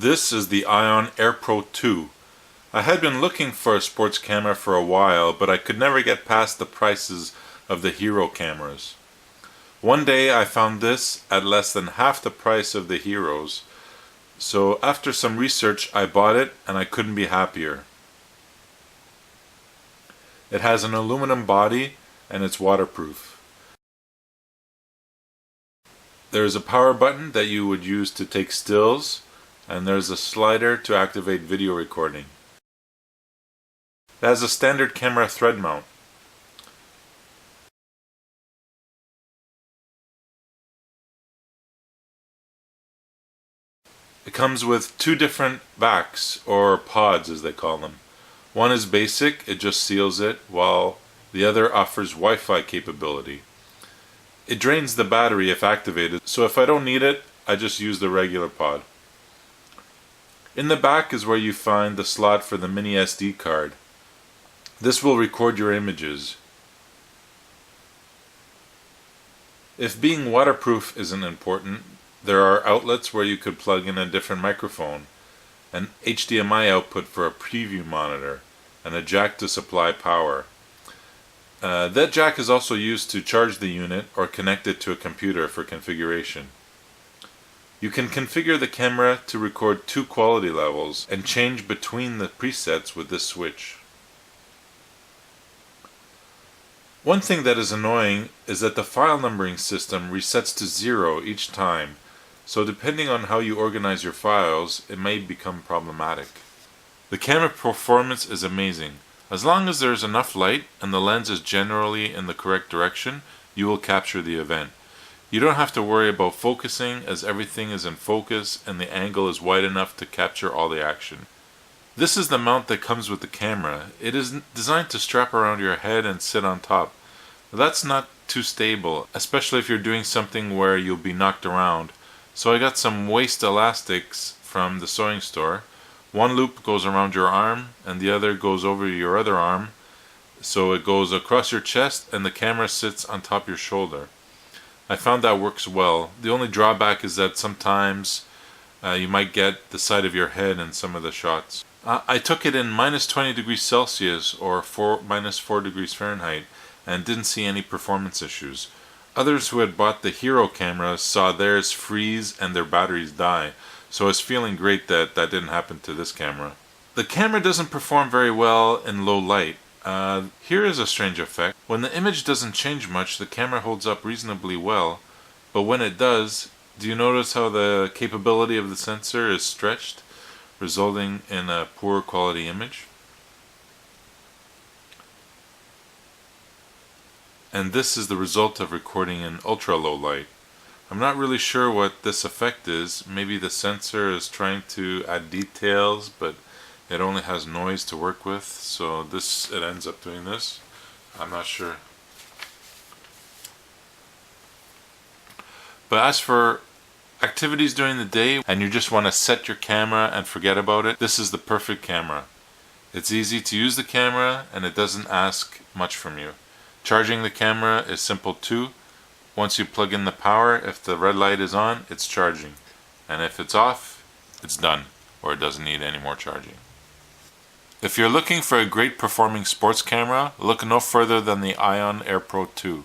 This is the Ion Air Pro 2. I had been looking for a sports camera for a while, but I could never get past the prices of the Hero cameras. One day I found this at less than half the price of the Heroes, so after some research I bought it and I couldn't be happier. It has an aluminum body and it's waterproof. There's a power button that you would use to take stills, and there's a slider to activate video recording. It has a standard camera thread mount. It comes with two different backs, or pods as they call them. One is basic, it just seals it, while the other offers Wi-Fi capability. It drains the battery if activated, so if I don't need it, I just use the regular pod. In the back is where you find the slot for the mini SD card. This will record your images. If being waterproof isn't important, there are outlets where you could plug in a different microphone, an HDMI output for a preview monitor, and a jack to supply power. That jack is also used to charge the unit or connect it to a computer for configuration. You can configure the camera to record two quality levels and change between the presets with this switch. One thing that is annoying is that the file numbering system resets to 0 each time, so depending on how you organize your files, it may become problematic. The camera performance is amazing. As long as there is enough light and the lens is generally in the correct direction, you will capture the event. You don't have to worry about focusing, as everything is in focus and the angle is wide enough to capture all the action. This is the mount that comes with the camera. It is designed to strap around your head and sit on top. That's not too stable, especially if you're doing something where you'll be knocked around. So I got some waist elastics from the sewing store. One loop goes around your arm and the other goes over your other arm, so it goes across your chest and the camera sits on top your shoulder. I found that works well. The only drawback is that sometimes you might get the side of your head in some of the shots. I took it in minus 20 degrees Celsius or minus 4 degrees Fahrenheit and didn't see any performance issues. Others who had bought the Hero camera saw theirs freeze and their batteries die, so I was feeling great that that didn't happen to this camera. The camera doesn't perform very well in low light. Here is a strange effect. When the image doesn't change much, the camera holds up reasonably well, but when it does, do you notice how the capability of the sensor is stretched, resulting in a poor quality image? And this is the result of recording in ultra low light. I'm not really sure what this effect is. Maybe the sensor is trying to add details, but it only has noise to work with, so it ends up doing this. I'm not sure. But as for activities during the day, and you just want to set your camera and forget about it, this is the perfect camera. It's easy to use the camera and it doesn't ask much from you. Charging the camera is simple too. Once you plug in the power, if the red light is on, it's charging. And if it's off, it's done, or it doesn't need any more charging. If you're looking for a great performing sports camera, look no further than the Ion Air Pro 2.